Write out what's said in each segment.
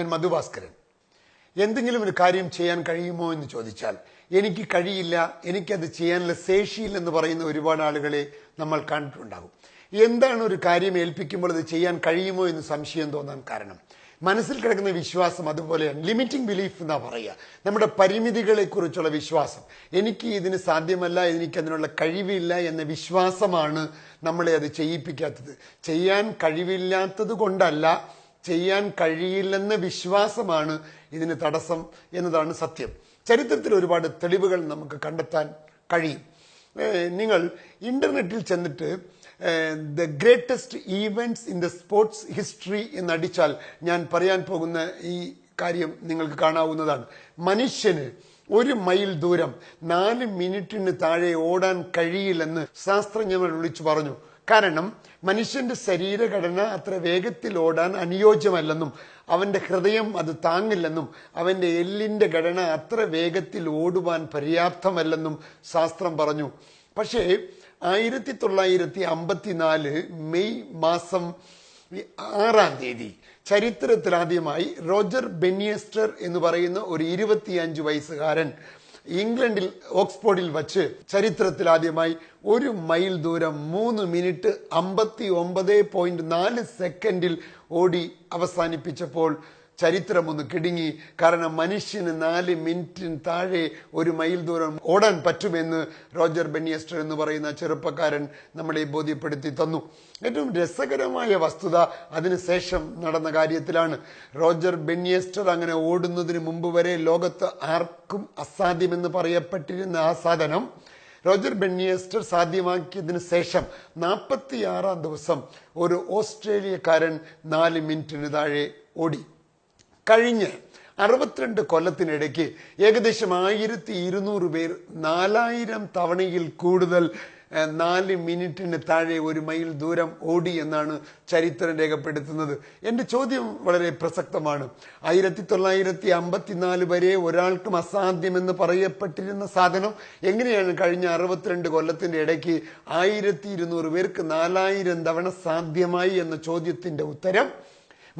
ഞാൻ മധുഭാസ്കരൻ. എന്തെങ്കിലും ഒരു കാര്യം ചെയ്യാൻ കഴിയുമോ എന്ന് ചോദിച്ചാൽ എനിക്ക് കഴിയില്ല, എനിക്കത് ചെയ്യാനുള്ള ശേഷിയില്ലെന്ന് പറയുന്ന ഒരുപാട് ആളുകളെ നമ്മൾ കണ്ടിട്ടുണ്ടാകും. എന്താണ് ഒരു കാര്യം ഏൽപ്പിക്കുമ്പോൾ അത് ചെയ്യാൻ കഴിയുമോ എന്ന് സംശയം തോന്നാൻ കാരണം മനസ്സിൽ കിടക്കുന്ന വിശ്വാസം അതുപോലെയാണ്. ലിമിറ്റിംഗ് ബിലീഫ് എന്നാ പറയുക. നമ്മുടെ പരിമിതികളെ കുറിച്ചുള്ള വിശ്വാസം. എനിക്ക് ഇതിന് സാധ്യമല്ല, എനിക്കതിനുള്ള കഴിവില്ല എന്ന വിശ്വാസമാണ് നമ്മളെ അത് ചെയ്യിപ്പിക്കാത്തത്. ചെയ്യാൻ കഴിവില്ലാത്തത് കൊണ്ടല്ല, ചെയ്യാൻ കഴിയില്ലെന്ന വിശ്വാസമാണ് ഇതിന് തടസ്സം എന്നതാണ് സത്യം. ചരിത്രത്തിൽ ഒരുപാട് തെളിവുകൾ നമുക്ക് കണ്ടെത്താൻ കഴിയും. നിങ്ങൾ ഇന്റർനെറ്റിൽ ചെന്നിട്ട് the greatest events in the sports history എന്നടിച്ചാൽ ഞാൻ പറയാൻ പോകുന്ന ഈ കാര്യം നിങ്ങൾക്ക് കാണാവുന്നതാണ്. മനുഷ്യന് 1 മൈൽ ദൂരം 4 മിനിറ്റിന് താഴെ ഓടാൻ കഴിയില്ലെന്ന് ശാസ്ത്രജ്ഞർ വിളിച്ചു പറഞ്ഞു. കാരണം മനുഷ്യന്റെ ശരീരഘടന അത്ര വേഗത്തിൽ ഓടാൻ അനുയോജ്യമല്ലെന്നും അവന്റെ ഹൃദയം അത് താങ്ങില്ലെന്നും അവന്റെ എല്ലിന്റെ ഘടന അത്ര വേഗത്തിൽ ഓടുവാൻ പര്യാപ്തമല്ലെന്നും ശാസ്ത്രം പറഞ്ഞു. പക്ഷേ 1954 മെയ് മാസം 6-ാം തീയതി ചരിത്രത്തിലാദ്യമായി റോജർ ബെന്നിയസ്റ്റർ എന്ന് പറയുന്ന ഒരു 25 വയസ്സുകാരൻ ഇംഗ്ലണ്ടിൽ ഓക്സ്ഫോർഡിൽ വച്ച് ചരിത്രത്തിലാദ്യമായി 1 മൈൽ ദൂരം 3 മിനിറ്റ് 59.4 സെക്കൻഡിൽ ഓടി അവസാനിപ്പിച്ചപ്പോൾ ചരിത്രം ഒന്ന് കിടുങ്ങി. കാരണം മനുഷ്യന് 4 മിനിറ്റിന് താഴെ 1 മൈൽ ദൂരം ഓടാൻ പറ്റുമെന്ന് റോജർ ബെന്നിയസ്റ്റർ എന്ന് പറയുന്ന ചെറുപ്പക്കാരൻ നമ്മളെ ബോധ്യപ്പെടുത്തി തന്നു. ഏറ്റവും രസകരമായ വസ്തുത അതിനുശേഷം നടന്ന കാര്യത്തിലാണ്. റോജർ ബെന്നിയസ്റ്റർ അങ്ങനെ ഓടുന്നതിന് മുമ്പ് വരെ ലോകത്ത് ആർക്കും അസാധ്യമെന്ന് പറയപ്പെട്ടിരുന്ന ആ സാധനം റോജർ ബെന്നിയസ്റ്റർ സാധ്യമാക്കിയതിനു ശേഷം 46-ാം ദിവസം ഒരു ഓസ്ട്രേലിയക്കാരൻ 4 മിനിറ്റിന് താഴെ ഓടി. കഴിഞ്ഞ 62 കൊല്ലത്തിനിടയ്ക്ക് ഏകദേശം 1200 പേർ 4000 തവണയിൽ കൂടുതൽ 4 മിനിറ്റിന് താഴെ 1 മൈൽ ദൂരം ഓടി എന്നാണ് ചരിത്രം രേഖപ്പെടുത്തുന്നത്. എന്റെ ചോദ്യം വളരെ പ്രസക്തമാണ്. 1954 വരെ ഒരാൾക്കും അസാധ്യമെന്ന് പറയപ്പെട്ടിരുന്ന സാധനം എങ്ങനെയാണ് കഴിഞ്ഞ 62 കൊല്ലത്തിന്റെ ഇടയ്ക്ക് 1200 പേർക്ക് 4000 തവണ സാധ്യമായി എന്ന ചോദ്യത്തിന്റെ ഉത്തരം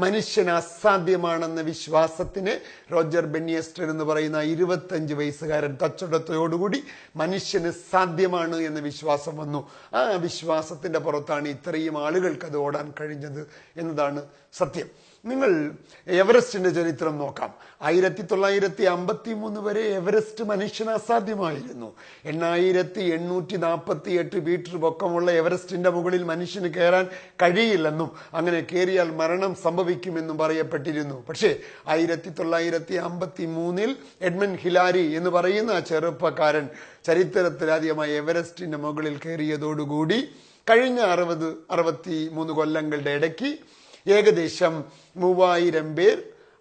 മനുഷ്യന് അസാധ്യമാണെന്ന വിശ്വാസത്തിന് റോജർ ബെന്നിയസ്റ്റർ എന്ന് പറയുന്ന 25 വയസ്സുകാരൻ തച്ചടത്തോടുകൂടി മനുഷ്യന് സാധ്യമാണ് എന്ന വിശ്വാസം വന്നു. ആ വിശ്വാസത്തിന്റെ പുറത്താണ് ഇത്രയും ആളുകൾക്ക് അത് ഓടാൻ കഴിഞ്ഞത് എന്നതാണ് സത്യം. നിങ്ങൾ എവറസ്റ്റിന്റെ ചരിത്രം നോക്കാം. 1953 വരെ എവറസ്റ്റ് മനുഷ്യന് അസാധ്യമായിരുന്നു. 8848 മീറ്റർ പൊക്കമുള്ള എവറസ്റ്റിന്റെ മുകളിൽ മനുഷ്യന് കയറാൻ കഴിയില്ലെന്നും അങ്ങനെ കയറിയാൽ മരണം സംഭവിക്കുമെന്നും പറയപ്പെട്ടിരുന്നു. പക്ഷേ 1953 എഡ്മണ്ട് ഹിലാരി എന്ന് പറയുന്ന ആ ചെറുപ്പക്കാരൻ ചരിത്രത്തിലാദ്യമായി എവറസ്റ്റിന്റെ മുകളിൽ കയറിയതോടുകൂടി കഴിഞ്ഞ 63 കൊല്ലങ്ങളുടെ ഇടയ്ക്ക് ഏകദേശം 3000 പേർ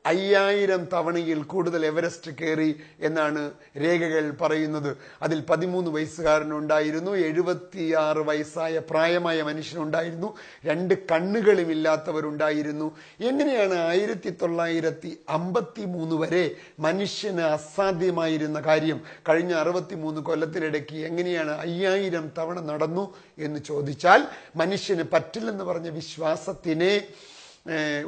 5000 തവണയിൽ കൂടുതൽ എവറസ്റ്റ് കയറി എന്നാണ് രേഖകൾ പറയുന്നത്. അതിൽ 13 വയസ്സുകാരനുണ്ടായിരുന്നു, 76 വയസ്സായ പ്രായമായ മനുഷ്യനുണ്ടായിരുന്നു, 2 കണ്ണുകളും ഇല്ലാത്തവരുണ്ടായിരുന്നു. എങ്ങനെയാണ് 1953 വരെ മനുഷ്യന് അസാധ്യമായിരുന്ന കാര്യം കഴിഞ്ഞ 63 കൊല്ലത്തിനിടയ്ക്ക് എങ്ങനെയാണ് 5000 തവണ നടന്നു എന്ന് ചോദിച്ചാൽ മനുഷ്യന് പറ്റില്ലെന്ന് പറഞ്ഞ വിശ്വാസത്തിനെ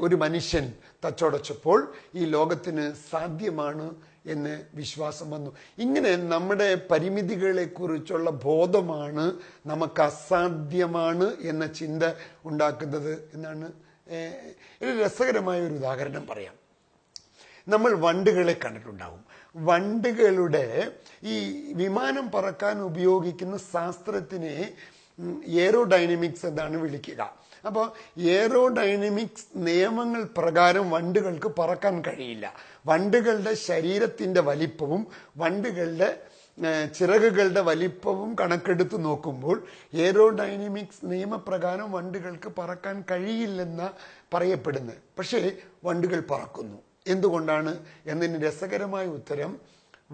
ഒരു മനുഷ്യൻ തച്ചോടച്ചപ്പോൾ ഈ ലോകത്തിന് സാധ്യമാണ് എന്ന് വിശ്വാസം വന്നു. ഇങ്ങനെ നമ്മുടെ പരിമിതികളെ കുറിച്ചുള്ള ബോധമാണ് നമുക്ക് അസാധ്യമാണ് എന്ന ചിന്ത ഉണ്ടാക്കുന്നത് എന്നാണ്. ഒരു രസകരമായ ഒരു ഉദാഹരണം പറയാം. നമ്മൾ വണ്ടുകളെ കണ്ടിട്ടുണ്ടാവും. വണ്ടുകളുടെ ഈ വിമാനം പറക്കാൻ ഉപയോഗിക്കുന്ന ശാസ്ത്രത്തിനെ എയറോഡൈനമിക്സ് എന്നാണ് വിളിക്കുക. അപ്പോൾ എയറോഡൈനമിക്സ് നിയമങ്ങൾ പ്രകാരം വണ്ടുകൾക്ക് പറക്കാൻ കഴിയില്ല. വണ്ടുകളുടെ ശരീരത്തിന്റെ വലിപ്പവും വണ്ടുകളുടെ ചിറകുകളുടെ വലിപ്പവും കണക്കെടുത്ത് നോക്കുമ്പോൾ എയറോഡൈനമിക്സ് നിയമപ്രകാരം വണ്ടുകൾക്ക് പറക്കാൻ കഴിയില്ലെന്ന പറയപ്പെടുന്നത്. പക്ഷേ വണ്ടുകൾ പറക്കുന്നു. എന്തുകൊണ്ടാണ് എന്നതിന് രസകരമായ ഉത്തരം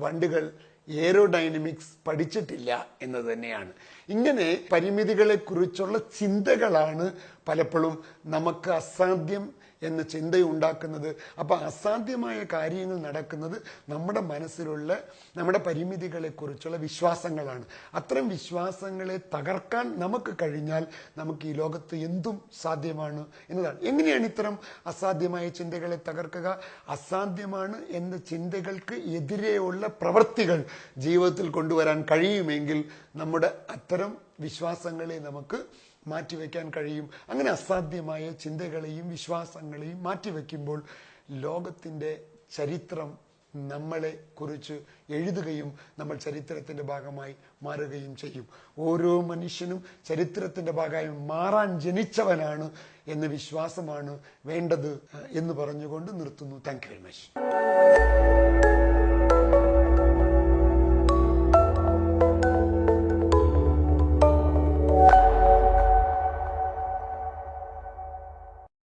വണ്ടുകൾ എയറോഡൈനമിക്സ് പഠിച്ചിട്ടില്ല എന്ന് തന്നെയാണ്. ഇങ്ങനെ പരിമിതികളെ കുറിച്ചുള്ള ചിന്തകളാണ് പലപ്പോഴും നമുക്ക് അസാധ്യം എന്ന ചിന്തയുണ്ടാക്കുന്നത്. അപ്പൊ അസാധ്യമായ കാര്യങ്ങൾ നടക്കുന്നത് നമ്മുടെ മനസ്സിലുള്ള നമ്മുടെ പരിമിതികളെ കുറിച്ചുള്ള വിശ്വാസങ്ങളാണ്. അത്തരം വിശ്വാസങ്ങളെ തകർക്കാൻ നമുക്ക് കഴിഞ്ഞാൽ നമുക്ക് ഈ ലോകത്ത് എന്തും സാധ്യമാണ് എന്നതാണ്. എങ്ങനെയാണ് ഇത്തരം അസാധ്യമായ ചിന്തകളെ തകർക്കുക? അസാധ്യമാണ് എന്ന ചിന്തകൾക്ക് എതിരെയുള്ള പ്രവൃത്തികൾ ജീവിതത്തിൽ കൊണ്ടുവരാൻ കഴിയുമെങ്കിൽ നമ്മുടെ അത്തരം വിശ്വാസങ്ങളെ നമുക്ക് മാറ്റിവെക്കാൻ കഴിയും. അങ്ങനെ അസാധ്യമായ ചിന്തകളെയും വിശ്വാസങ്ങളെയും മാറ്റിവെക്കുമ്പോൾ ലോകത്തിൻ്റെ ചരിത്രം നമ്മളെ കുറിച്ച് എഴുതുകയും നമ്മൾ ചരിത്രത്തിന്റെ ഭാഗമായി മാറുകയും ചെയ്യും. ഓരോ മനുഷ്യനും ചരിത്രത്തിന്റെ ഭാഗമായി മാറാൻ ജനിച്ചവനാണ് എന്ന വിശ്വാസമാണ് വേണ്ടത് എന്ന് പറഞ്ഞുകൊണ്ട് നിർത്തുന്നു. Thank you very much.